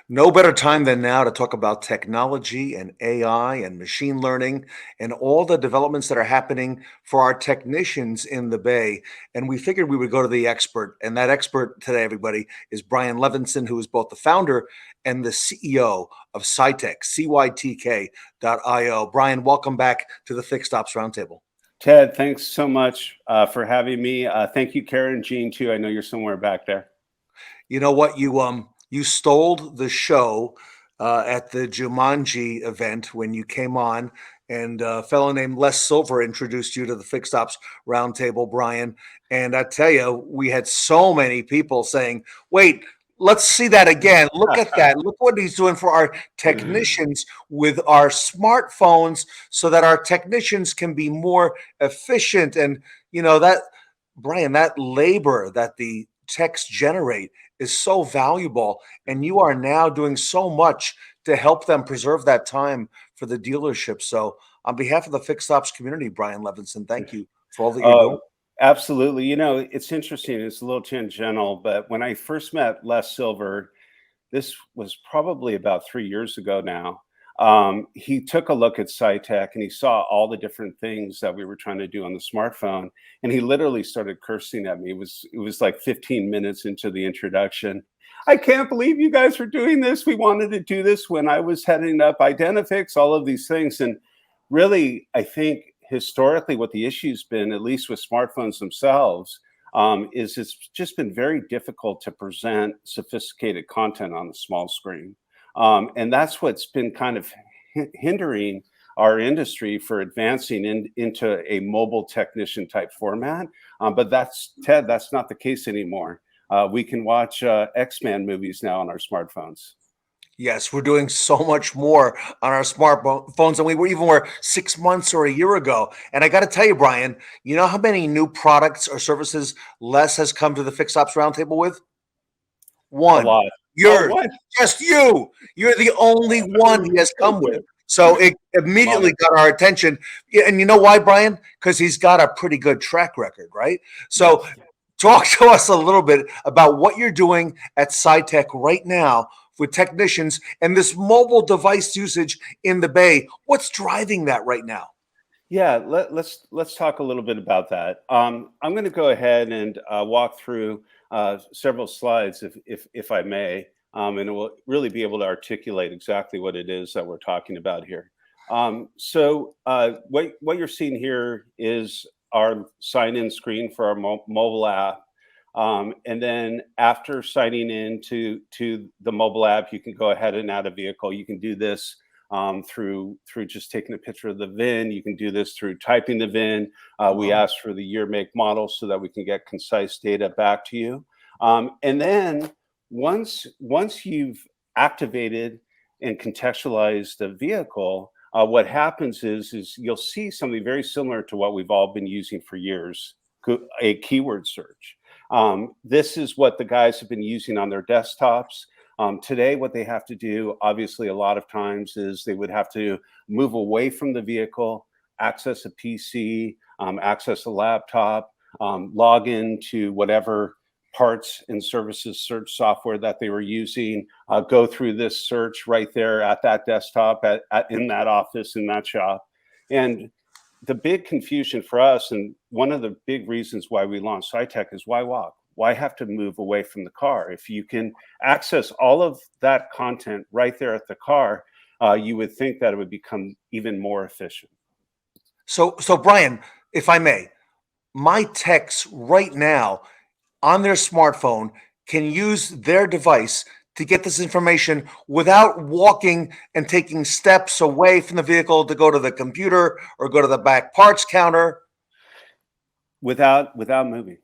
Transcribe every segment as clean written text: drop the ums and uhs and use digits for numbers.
No better time than now to talk about technology and AI and machine learning and all the developments that are happening for our technicians in the Bay. And we figured we would go to the expert. And that expert today, everybody, is Bryan Levenson, who is both the founder and the CEO of CYTK, CYTK.io. Bryan, welcome back to the Fixed Ops Roundtable. Ted, thanks so much for having me. Thank you, Karen, Jean, too. I know you're somewhere back there. You know what? You stole the show at the Jumanji event when you came on, and a fellow named Les Silver introduced you to the Fixed Ops Roundtable, Bryan. And I tell you, we had so many people saying, "Wait, let's see that again. Look at that. Look what he's doing for our technicians with our smartphones, so that our technicians can be more efficient." And that, Bryan, that labor that the techs generate is so valuable, and you are now doing so much to help them preserve that time for the dealership. So on behalf of the Fixed Ops community, Bryan Levenson, thank you for all that you're doing. Absolutely. You know, it's interesting. It's a little tangential, but when I first met Les Silver, this was probably about 3 years ago now. He took a look at CYTK and he saw all the different things that we were trying to do on the smartphone, and he literally started cursing at me. It was like 15 minutes into the introduction. I can't believe you guys are doing this. We wanted to do this when I was heading up Identifix, all of these things. And really, I think historically what the issue's been, at least with smartphones themselves, is it's just been very difficult to present sophisticated content on a small screen. And that's what's been kind of hindering our industry for advancing into a mobile technician type format. But Ted, that's not the case anymore. We can watch X-Men movies now on our smartphones. Yes, we're doing so much more on our smartphones than we were 6 months or a year ago. And I got to tell you, Bryan, you know how many new products or services Les has come to the Fixed Ops Roundtable with? One. A lot. Yours. Just you. You're the only one he has come with. So it immediately got our attention. And you know why, Bryan? Because he's got a pretty good track record, right? So talk to us a little bit about what you're doing at CYTK right now with technicians and this mobile device usage in the Bay. What's driving that right now? Yeah, let's talk a little bit about that. I'm going to go ahead and walk through several slides, if I may, and it will really be able to articulate exactly what it is that we're talking about here. So what you're seeing here is our sign-in screen for our mobile app. And then after signing in to the mobile app, you can go ahead and add a vehicle. You can do this through just taking a picture of the VIN. You can do this through typing the VIN. We ask for the year, make, model so that we can get concise data back to you. And then once you've activated and contextualized the vehicle, what happens is you'll see something very similar to what we've all been using for years, a keyword search. This is what the guys have been using on their desktops. Today, what they have to do, obviously, a lot of times is they would have to move away from the vehicle, access a PC, access a laptop, log into whatever parts and services search software that they were using, go through this search right there at that desktop, in that office, in that shop. And the big confusion for us, and one of the big reasons why we launched CYTK, is why walk? Why have to move away from the car? If you can access all of that content right there at the car, you would think that it would become even more efficient. So Bryan, if I may, my techs right now on their smartphone can use their device to get this information without walking and taking steps away from the vehicle to go to the computer or go to the back parts counter. Without moving.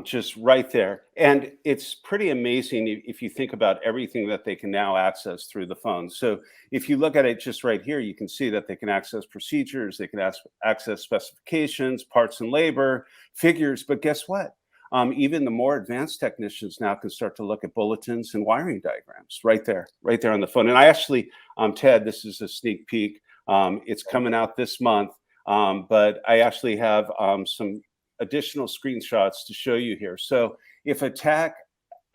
Just right there. And it's pretty amazing if you think about everything that they can now access through the phone. So if you look at it just right here, you can see that they can access procedures, they can access specifications, parts and labor, figures. But guess what? Even the more advanced technicians now can start to look at bulletins and wiring diagrams right there on the phone. And I actually, Ted, this is a sneak peek. It's coming out this month, but I actually have some additional screenshots to show you here. So if a tech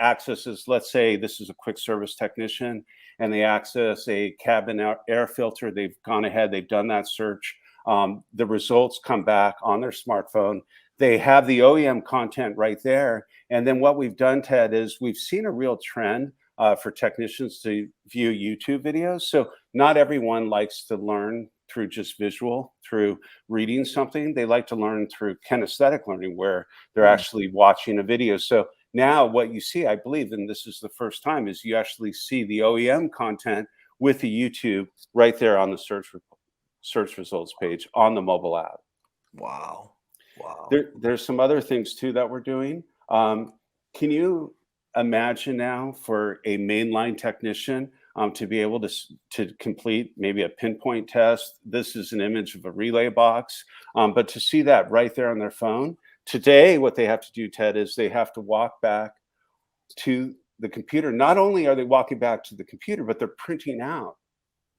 accesses, let's say this is a quick service technician and they access a cabin air filter. They've gone ahead, they've done that search. The results come back on their smartphone. They have the OEM content right there. And then what we've done, Ted, is we've seen a real trend for technicians to view YouTube videos. So not everyone likes to learn through just visual, through reading something. They like to learn through kinesthetic learning, where they're actually watching a video. So now what you see, I believe, and this is the first time, is you actually see the OEM content with the YouTube right there on the search results page on the mobile app. Wow. Wow. There's some other things too that we're doing. Can you imagine now for a mainline technician to be able to complete maybe a pinpoint test? This is an image of a relay box, but to see that right there on their phone. Today, what they have to do, Ted, is they have to walk back to the computer. Not only are they walking back to the computer, but they're printing out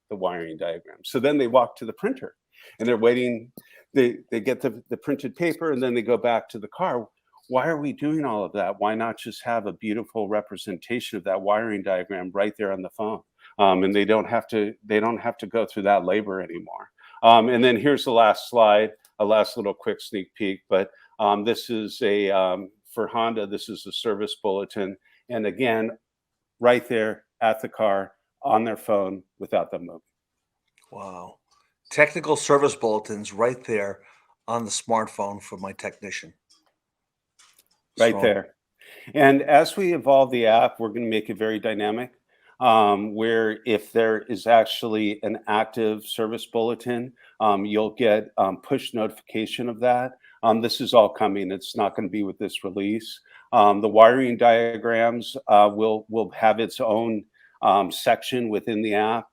the wiring diagram. So then they walk to the printer and they're waiting. They get the printed paper and then they go back to the car. Why are we doing all of that? Why not just have a beautiful representation of that wiring diagram right there on the phone? And they don't have to go through that labor anymore. And then here's the last slide, a last little quick sneak peek. But this is for Honda, this is a service bulletin. And again, right there at the car on their phone without them moving. Wow. Technical service bulletins right there on the smartphone for my technician. Right there. And as we evolve the app, we're going to make it very dynamic, where if there is actually an active service bulletin, you'll get push notification of that. This is all coming. It's not going to be with this release. The wiring diagrams will have its own section within the app.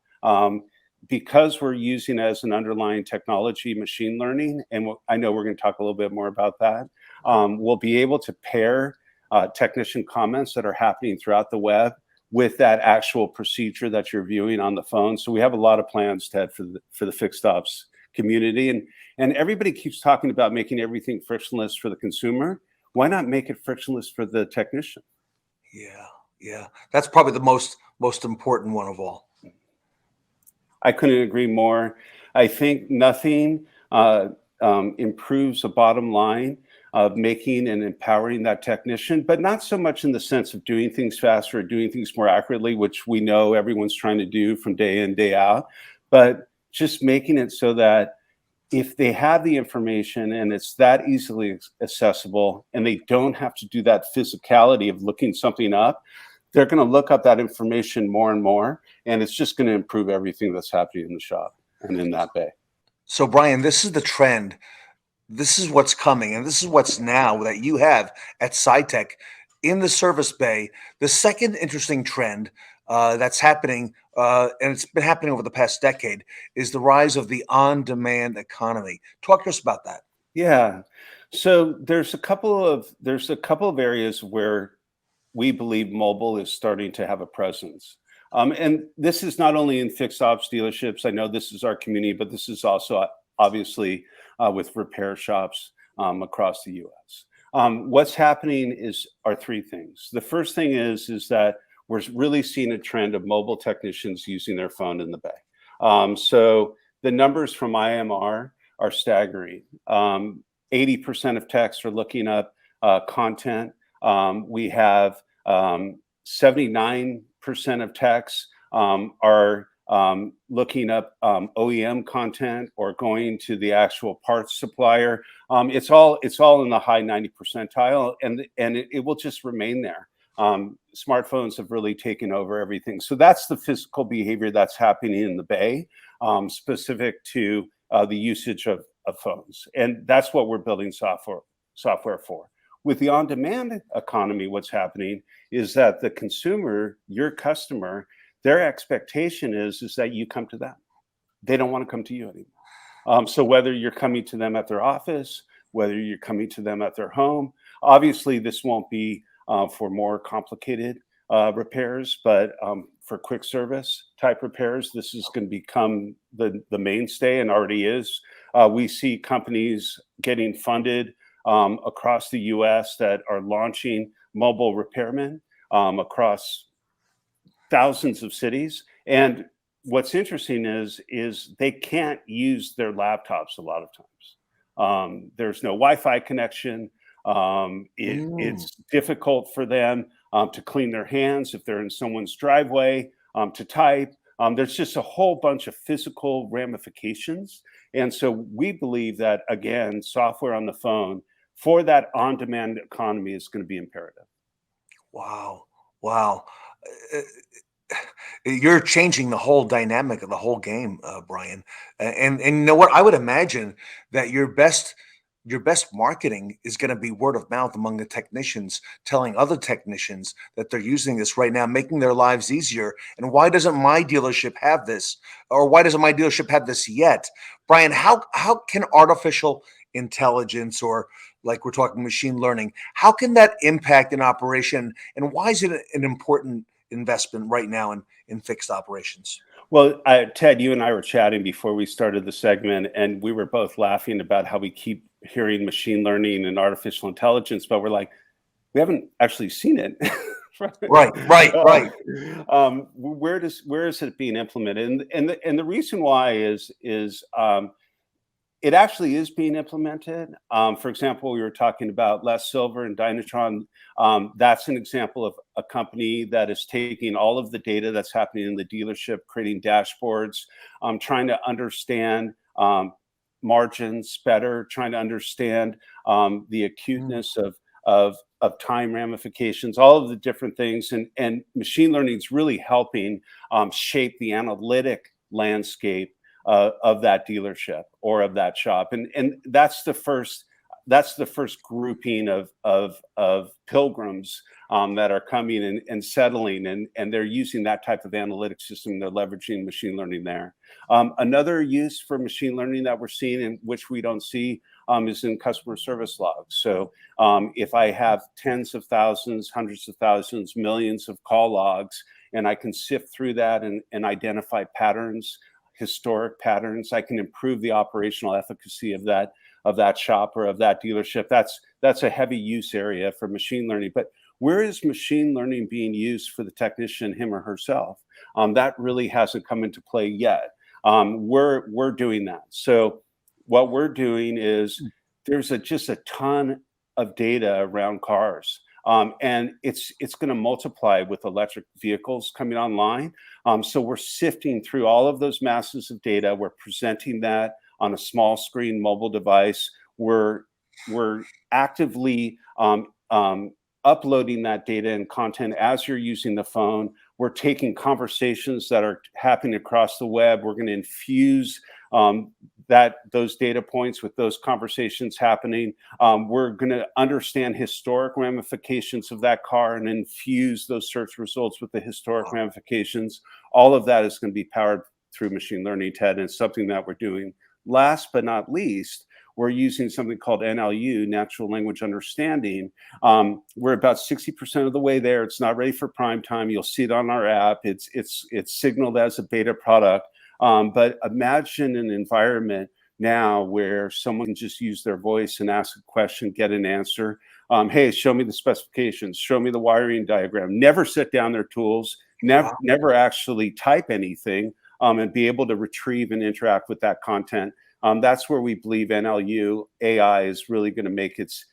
Because we're using as an underlying technology machine learning, and I know we're going to talk a little bit more about that, we'll be able to pair technician comments that are happening throughout the web with that actual procedure that you're viewing on the phone. So we have a lot of plans, Ted, for the fixed ops community. And everybody keeps talking about making everything frictionless for the consumer. Why not make it frictionless for the technician? Yeah. That's probably the most important one of all. I couldn't agree more. I think nothing improves the bottom line of making and empowering that technician, but not so much in the sense of doing things faster or doing things more accurately, which we know everyone's trying to do from day in, day out, but just making it so that if they have the information and it's that easily accessible and they don't have to do that physicality of looking something up, they're going to look up that information more and more, and it's just going to improve everything that's happening in the shop and in that bay. So, Bryan, this is the trend. This is what's coming, and this is what's now that you have at CYTK in the service bay. The second interesting trend that's happening, and it's been happening over the past decade, is the rise of the on-demand economy. Talk to us about that. Yeah. So there's a couple of areas where we believe mobile is starting to have a presence. And this is not only in fixed ops dealerships. I know this is our community, but this is also obviously with repair shops across the US. What's happening are three things. The first thing is that we're really seeing a trend of mobile technicians using their phone in the bay. So the numbers from IMR are staggering. 80% of techs are looking up content. We have 79% of techs are looking up OEM content or going to the actual parts supplier. It's all in the high 90 percentile, and it will just remain there. Smartphones have really taken over everything. So that's the physical behavior that's happening in the bay, specific to the usage of phones. And that's what we're building software for. With the on-demand economy, what's happening is that the consumer, your customer, their expectation is that you come to them. They don't want to come to you anymore. So whether you're coming to them at their office, whether you're coming to them at their home, obviously this won't be for more complicated repairs, but for quick service type repairs, this is going to become the mainstay and already is. We see companies getting funded across the US that are launching mobile repairmen. across thousands of cities. And what's interesting is they can't use their laptops a lot of times. There's no Wi-Fi connection. It's difficult for them to clean their hands if they're in someone's driveway, to type. There's just a whole bunch of physical ramifications. And so we believe that, again, software on the phone for that on-demand economy is going to be imperative. Wow. Wow. Uh, You're changing the whole dynamic of the whole game, Bryan. And you know what? I would imagine that your best marketing is going to be word of mouth among the technicians, telling other technicians that they're using this right now, making their lives easier. And why doesn't my dealership have this? Or why doesn't my dealership have this yet? Bryan, how can artificial intelligence, or like we're talking machine learning, how can that impact an operation? And why is it an important investment right now in fixed operations? Well, Ted, you and I were chatting before we started the segment, and we were both laughing about how we keep hearing machine learning and artificial intelligence, but we're like, we haven't actually seen it. Right, right, right. Where is it being implemented? And the reason why is it actually is being implemented. For example, we were talking about Les Silver and Dynatron. That's an example of a company that is taking all of the data that's happening in the dealership, creating dashboards, trying to understand margins better, trying to understand the acuteness of time ramifications, all of the different things. And machine learning is really helping shape the analytic landscape of that dealership or of that shop. And that's the first grouping of pilgrims that are coming and settling, and they're using that type of analytic system. They're leveraging machine learning there. Another use for machine learning that we're seeing, and which we don't see, is in customer service logs. So if I have tens of thousands, hundreds of thousands, millions of call logs, and I can sift through that and identify patterns, historic patterns, I can improve the operational efficacy of that shop or of that dealership. That's a heavy use area for machine learning. But where is machine learning being used for the technician, him or herself? That really hasn't come into play yet. We're doing that. So what we're doing is there's just a ton of data around cars. And it's going to multiply with electric vehicles coming online. So we're sifting through all of those masses of data. We're presenting that on a small screen mobile device. We're actively uploading that data and content as you're using the phone. We're taking conversations that are happening across the web. We're going to infuse those data points with those conversations happening. We're going to understand historic ramifications of that car and infuse those search results with the historic ramifications. All of that is going to be powered through machine learning, Ted, and it's something that we're doing. Last but not least, we're using something called NLU, natural language understanding. We're about 60% of the way there. It's not ready for prime time. You'll see it on our app. It's signaled as a beta product. But imagine an environment now where someone can just use their voice and ask a question, get an answer. Hey, show me the specifications, show me the wiring diagram. Never set down their tools, never actually type anything, and be able to retrieve and interact with that content. That's where we believe NLU AI is really going to make its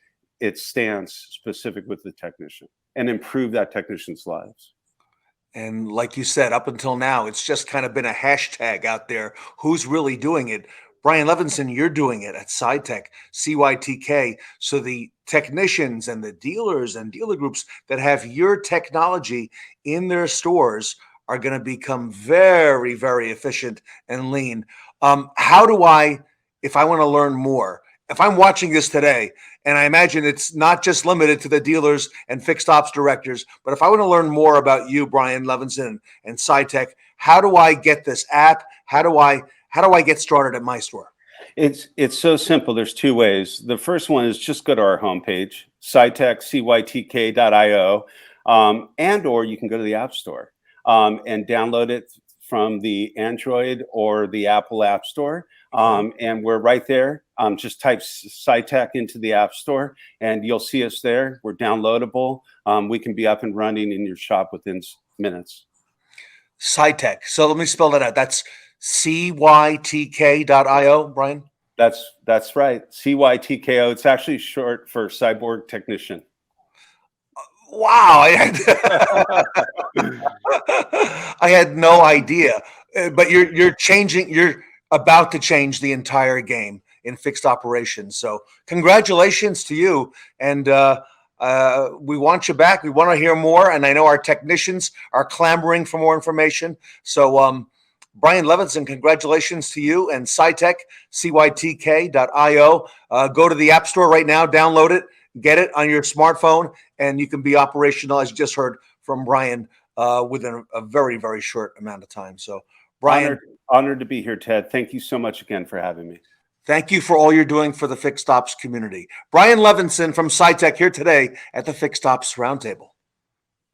stance specific with the technician and improve that technician's lives. And like you said, up until now, it's just kind of been a hashtag out there. Who's really doing it? Bryan Levenson, you're doing it at CYTK, CYTK. So the technicians and the dealers and dealer groups that have your technology in their stores are going to become very, very efficient and lean. How do I, if I want to learn more, if I'm watching this today, and I imagine it's not just limited to the dealers and fixed ops directors, but if I want to learn more about you, Bryan Levenson and CYTK, how do I get this app? How do I get started at my store? It's so simple. There's two ways. The first one is just go to our homepage, CYTK, CYTK.io, and or you can go to the App Store and download it from the Android or the Apple App Store. And we're right there. Just type CYTK into the App Store and you'll see us there. We're downloadable. We can be up and running in your shop within minutes. CYTK. So let me spell that out. That's CYTK.io, Bryan? That's right. CYTKO. It's actually short for cyborg technician. Wow. I had no idea. But you're about to change the entire game in fixed operations. So congratulations to you. And we want you back. We want to hear more. And I know our technicians are clamoring for more information. So Bryan Levenson, congratulations to you and CYTK, CYTK.io. Go to the App Store right now, download it, get it on your smartphone, and you can be operational, as you just heard from Bryan, within a very, very short amount of time. So, Bryan. Honored to be here, Ted. Thank you so much again for having me. Thank you for all you're doing for the Fixed Ops community. Bryan Levenson from CYTK here today at the Fixed Ops Roundtable.